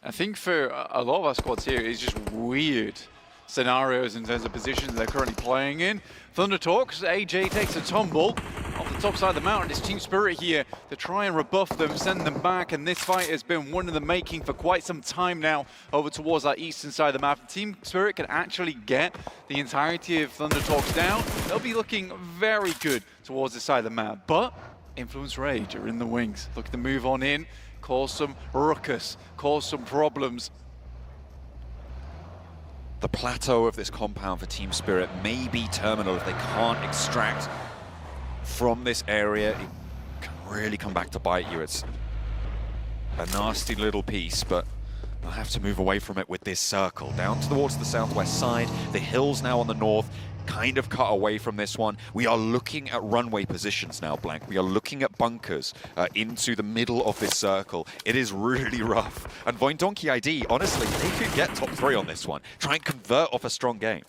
I think for a lot of our squads here, it's just weird scenarios in terms of positions they're currently playing in. Thunder Talks, AJ takes a tumble off the top side of the mountain. It's Team Spirit here to try and rebuff them, send them back, and this fight has been one in the making for quite some time now over towards that eastern side of the map. If Team Spirit can actually get the entirety of Thunder Talks down, they'll be looking very good towards this side of the map. But Influence Rage are in the wings, looking to move on in, cause some ruckus, cause some problems. The plateau of this compound for Team Spirit may be terminal if they can't extract from this area. It can really come back to bite you. It's a nasty little piece, but they'll have to move away from it with this circle. Down towards the southwest side, the hills now on the north, kind of cut away from this one. We are looking at runway positions now, Blank. We are looking at bunkers into the middle of this circle. It is really rough. And Donkey ID, honestly, they could get top 3 on this one. Try and convert off a strong game.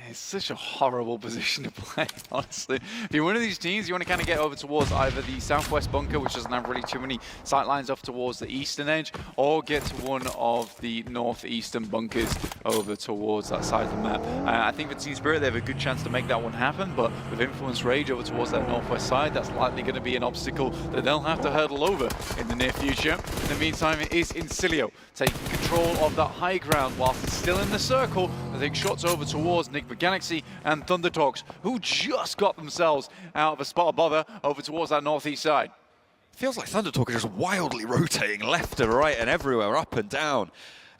It's such a horrible position to play, honestly. If you're one of these teams, you want to kind of get over towards either the southwest bunker, which doesn't have really too many sight lines off towards the eastern edge, or get to one of the northeastern bunkers over towards that side of the map. I think for Team Spirit, they have a good chance to make that one happen, but with Influence Rage over towards that northwest side, that's likely going to be an obstacle that they'll have to hurdle over in the near future. In the meantime, it is Incilio taking control of that high ground whilst it's still in the circle. They take shots over towards Nick Galaxy and Thunder Talks, who just got themselves out of a spot of bother over towards that northeast side. Feels like Thunder Talk are just wildly rotating left and right and everywhere, up and down,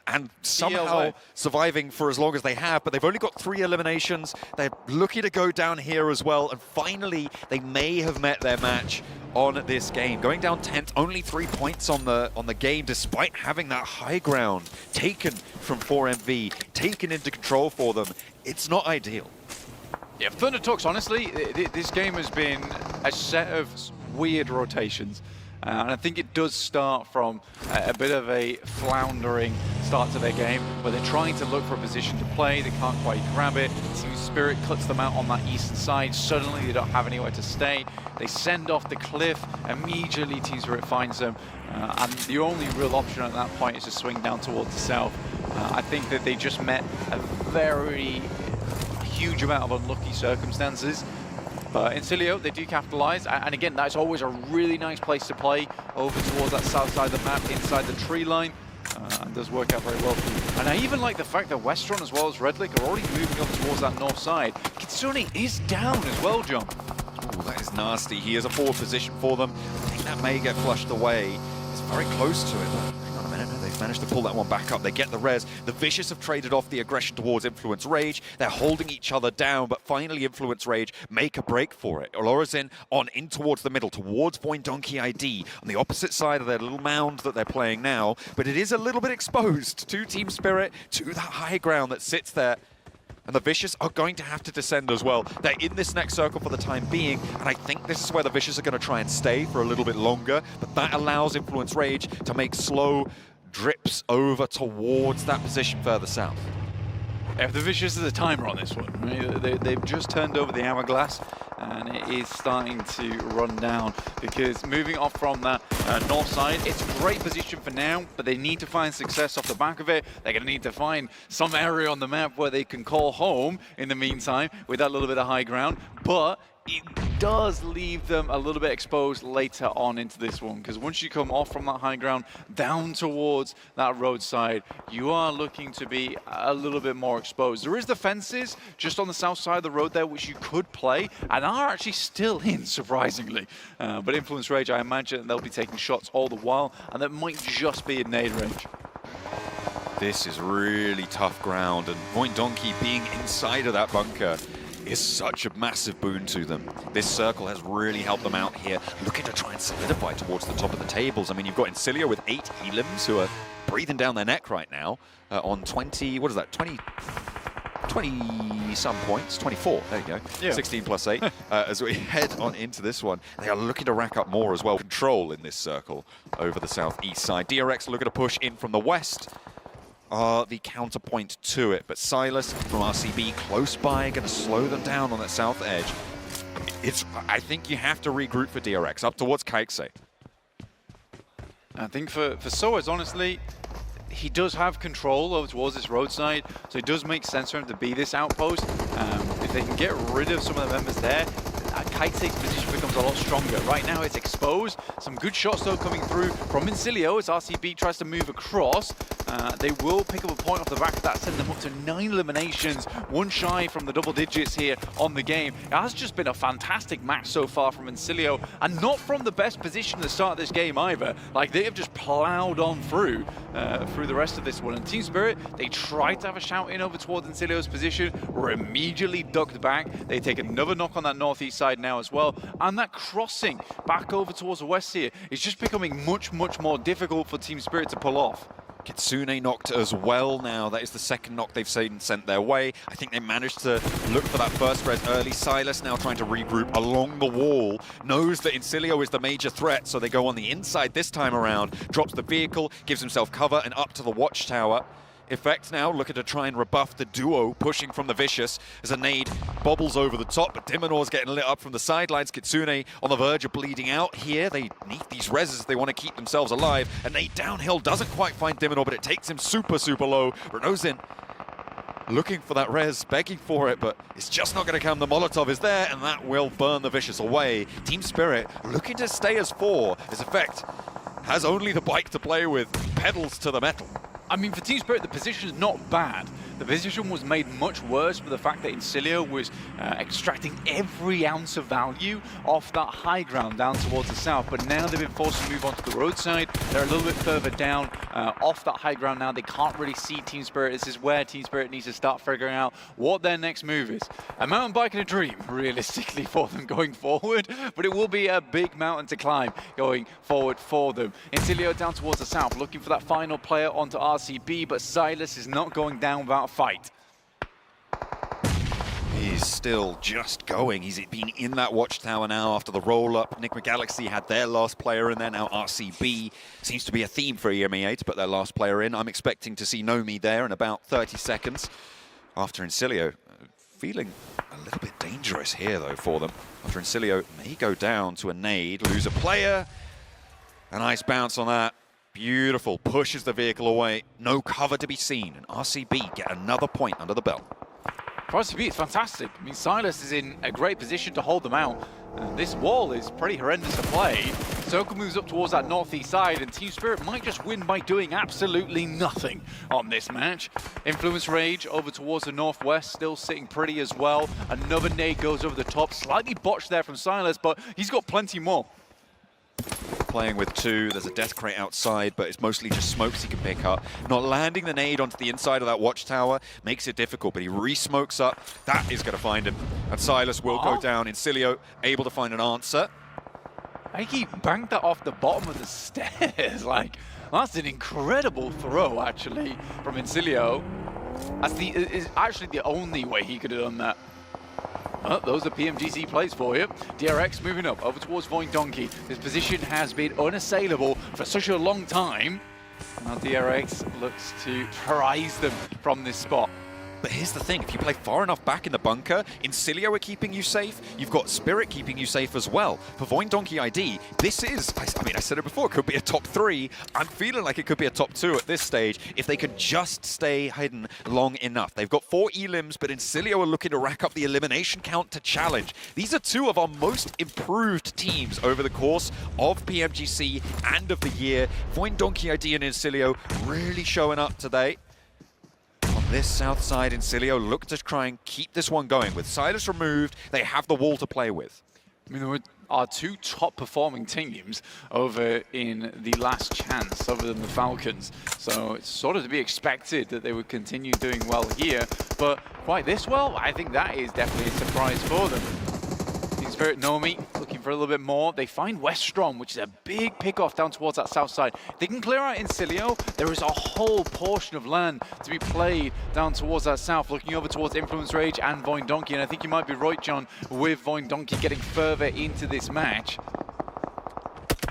and somehow surviving for as long as they have, but they've only got 3 eliminations. They're lucky to go down here as well, and finally they may have met their match on this game. Going down 10th, only 3 points on the game, despite having that high ground taken from 4MV, taken into control for them. It's not ideal. Yeah, Thunder Talks, honestly, this game has been a set of weird rotations. And I think it does start from a bit of a floundering start to their game, where they're trying to look for a position to play, they can't quite grab it. Team Spirit cuts them out on that eastern side, suddenly they don't have anywhere to stay. They send off the cliff, immediately Team Spirit finds them, and the only real option at that point is to swing down towards the south. I think that they just met a very huge amount of unlucky circumstances. But Incilio, they do capitalize, and again, that's always a really nice place to play over towards that south side of the map, inside the tree line, and does work out very well for you. And I even like the fact that Westron as well as Redlick are already moving up towards that north side. Kitsune is down as well, John. Oh, that is nasty. He is a forward position for them. I think that may get flushed away. It's very close to it, but hang on a minute. They've managed to pull that one back up. They get the res. The Vicious have traded off the aggression towards Influence Rage. They're holding each other down, but finally Influence Rage make a break for it. Olorazin on in towards the middle, towards Donkey ID, on the opposite side of their little mound that they're playing now, but it is a little bit exposed to Team Spirit, to that high ground that sits there. And the Vicious are going to have to descend as well. They're in this next circle for the time being, and I think this is where the Vicious are going to try and stay for a little bit longer, but that allows Influence Rage to make slow drips over towards that position further south. If the Vicious is a timer on this one, right? They've just turned over the hourglass, and it is starting to run down, because moving off from that north side, it's a great position for now, but they need to find success off the back of it. They're going to need to find some area on the map where they can call home in the meantime with that little bit of high ground, but it does leave them a little bit exposed later on into this one, because once you come off from that high ground down towards that roadside, you are looking to be a little bit more exposed. There is the fences just on the south side of the road there, which you could play, and are actually still in, surprisingly. But Influence Rage, I imagine they'll be taking shots all the while, and that might just be in nade range. This is really tough ground, and Donkey being inside of that bunker is such a massive boon to them. This circle has really helped them out here, looking to try and solidify towards the top of the tables. I mean, you've got Incilio with 8 Elims who are breathing down their neck right now on 20, what is that, 20-some points, 24, there you go, yeah. 16 plus 8. As we head on into this one, they are looking to rack up more as well. Control in this circle over the southeast side. DRX looking to push in from the west. Are the counterpoint to it, but Silas from RCB close by, going to slow them down on that south edge. I think you have to regroup for DRX up towards Kaikse. I think for Soaz, honestly, he does have control over towards this roadside, so it does make sense for him to be this outpost. If they can get rid of some of the members there, Kite6's position becomes a lot stronger. Right now it's exposed. Some good shots though coming through from Incilio as RCB tries to move across. They will pick up a point off the back of that, send them up to 9 eliminations, one shy from the double digits here on the game. It has just been a fantastic match so far from Incilio, and not from the best position to start this game either. Like, they have just plowed on through the rest of this one. And Team Spirit, they tried to have a shout in over towards Incilio's position, were immediately ducked back. They take another knock on that northeast side now as well, and that crossing back over towards the west here is just becoming much more difficult for Team Spirit to pull off. Kitsune knocked as well now. That is the second knock they've sent their way. I think they managed to look for that first res early. Silas now trying to regroup along the wall. Knows that Incilio is the major threat, so they go on the inside this time around. Drops the vehicle, gives himself cover, and up to the watchtower. Effect now looking to try and rebuff the duo pushing from the Vicious as a nade bobbles over the top, but Dimanor's getting lit up from the sidelines. Kitsune on the verge of bleeding out here. They need these reses. They want to keep themselves alive. A nade downhill doesn't quite find Dimanor, but it takes him super low. Renozin looking for that res, begging for it, but it's just not going to come. The Molotov is there, and that will burn the Vicious away. Team Spirit looking to stay as 4. As Effect has only the bike to play with, pedals to the metal. I mean, for Team Spirit, the position is not bad. The position was made much worse for the fact that Incilio was extracting every ounce of value off that high ground down towards the south, but now they've been forced to move onto the roadside. They're a little bit further down off that high ground now. They can't really see Team Spirit. This is where Team Spirit needs to start figuring out what their next move is. A mountain bike and a dream, realistically, for them going forward, but it will be a big mountain to climb going forward for them. Incilio down towards the south, looking for that final player onto RCB, but Silas is not going down without a fight. He's still just going. He's been in that watchtower now after the roll-up. Enigma Galaxy had their last player in there. Now RCB seems to be a theme for EMEA to put their last player in. I'm expecting to see Nomi there in about 30 seconds after Incilio. Feeling a little bit dangerous here, though, for them. After Incilio may go down to a nade, lose a player. A nice bounce on that. Beautiful. Pushes the vehicle away. No cover to be seen. And RCB get another point under the belt. For RCB, it's fantastic. I mean, Silas is in a great position to hold them out. This wall is pretty horrendous to play. Circle moves up towards that northeast side, and Team Spirit might just win by doing absolutely nothing on this match. Influence Rage over towards the northwest, still sitting pretty as well. Another nade goes over the top. Slightly botched there from Silas, but he's got plenty more. Playing with 2, there's a death crate outside, but it's mostly just smokes he can pick up. Not landing the nade onto the inside of that watchtower makes it difficult, but he re-smokes up. That is going to find him. And Silas will go down. Incilio able to find an answer. I think he banked that off the bottom of the stairs. Like, that's an incredible throw, actually, from Incilio. That's is actually the only way he could have done that. Well, those are PMGC plays for you. DRX moving up over towards Void Donkey. His position has been unassailable for such a long time. Now DRX looks to prize them from this spot. But here's the thing, if you play far enough back in the bunker, Incilio are keeping you safe, you've got Spirit keeping you safe as well. For Void Donkey ID, this is, I mean, I said it before, it could be a top 3. I'm feeling like it could be a top 2 at this stage if they could just stay hidden long enough. They've got 4 elims, but Incilio are looking to rack up the elimination count to challenge. These are 2 of our most improved teams over the course of PMGC and of the year. Void Donkey ID and Incilio really showing up today. This south side, Incilio look to try and keep this one going. With Silas removed, they have the wall to play with. I mean, there were our 2 top-performing teams over in the last chance, other than the Falcons. So it's sort of to be expected that they would continue doing well here. But quite this well, I think that is definitely a surprise for them. Team Spirit Nomi looking for a little bit more. They find Westrom, which is a big pick-off down towards that south side. They can clear out Incilio. There is a whole portion of land to be played down towards that south, looking over towards Influence Rage and Void Donkey. And I think you might be right, John, with Void Donkey getting further into this match.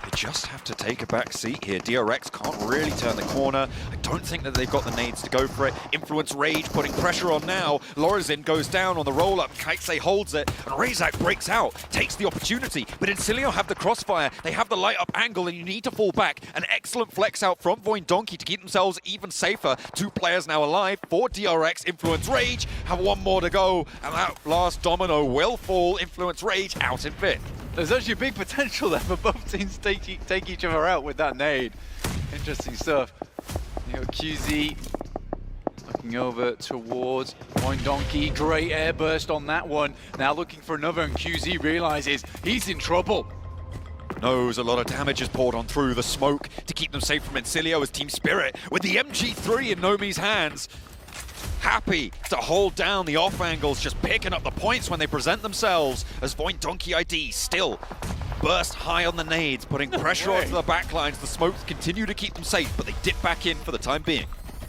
They just have to take a back seat here. DRX can't really turn the corner. I don't think that they've got the nades to go for it. Influence Rage putting pressure on now. Lorazin goes down on the roll-up. Kaitse holds it, and Razak breaks out, takes the opportunity. But Incilio have the crossfire, they have the light-up angle, and you need to fall back. An excellent flex out from Voin Donkey to keep themselves even safer. 2 players now alive for DRX. Influence Rage have 1 more to go, and that last domino will fall. Influence Rage out in 5th. There's actually a big potential there for both teams to take each other out with that nade. Interesting stuff. You know, QZ looking over towards Voin Donkey. Great air burst on that one. Now looking for another, and QZ realizes he's in trouble. Knows a lot of damage is poured on through the smoke to keep them safe from Incilio as Team Spirit with the MG3 in Nomi's hands. Happy to hold down the off angles, just picking up the points when they present themselves as Voin Donkey ID still burst high on the nades, putting pressure onto the backlines. The smokes continue to keep them safe, but they dip back in for the time being.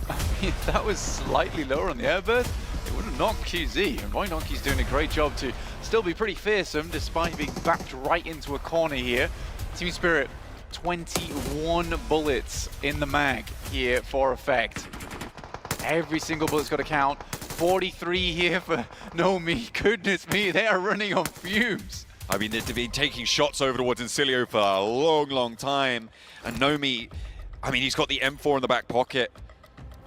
I mean, that was slightly lower on the air burst. It would have knocked QZ, and Voin Donkey's doing a great job to still be pretty fearsome despite being backed right into a corner here. Team Spirit, 21 bullets in the mag here for effect. Every single bullet's got to count. 43 here for Nomi. Goodness me, they are running on fumes. I mean, they've been taking shots over towards Incilio for a long, long time. And Nomi, I mean, he's got the M4 in the back pocket.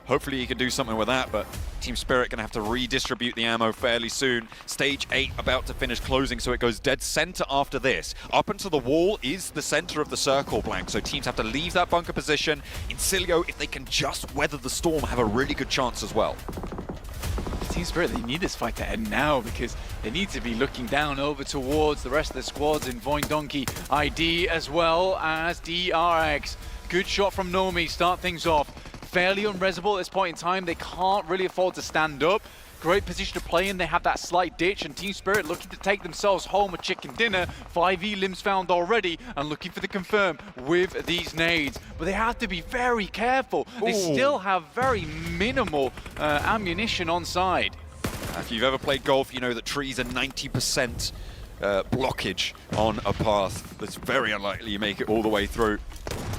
Hopefully he can do something with that, but Team Spirit gonna have to redistribute the ammo fairly soon. Stage 8 about to finish closing, so it goes dead center after this. Up into the wall is the center of the circle blank, so teams have to leave that bunker position. Incilio, if they can just weather the storm, have a really good chance as well. Team Spirit, they need this fight to end now because they need to be looking down over towards the rest of the squads in Voin Donkey ID as well as DRX. Good shot from Nomi, start things off. Fairly unresable at this point in time. They can't really afford to stand up. Great position to play in. They have that slight ditch, and Team Spirit looking to take themselves home a chicken dinner. 5E limbs found already, and looking for the confirm with these nades. But they have to be very careful. They still have very minimal ammunition on side. If you've ever played golf, you know that trees are 90% blockage on a path. That's very unlikely you make it all the way through.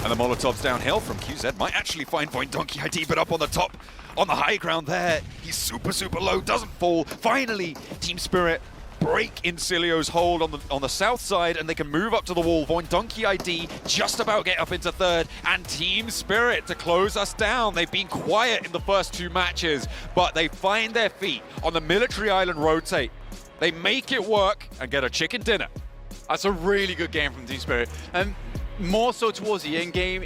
And the Molotovs downhill from QZ might actually find Voin Donkey ID, but up on the top, on the high ground there, he's super, super low, doesn't fall. Finally, Team Spirit break Incilio's hold on the south side, and they can move up to the wall. Voin Donkey ID just about get up into 3rd, and Team Spirit to close us down. They've been quiet in the first 2 matches, but they find their feet on the military island rotate. They make it work and get a chicken dinner. That's a really good game from Team Spirit. And more so towards the end game,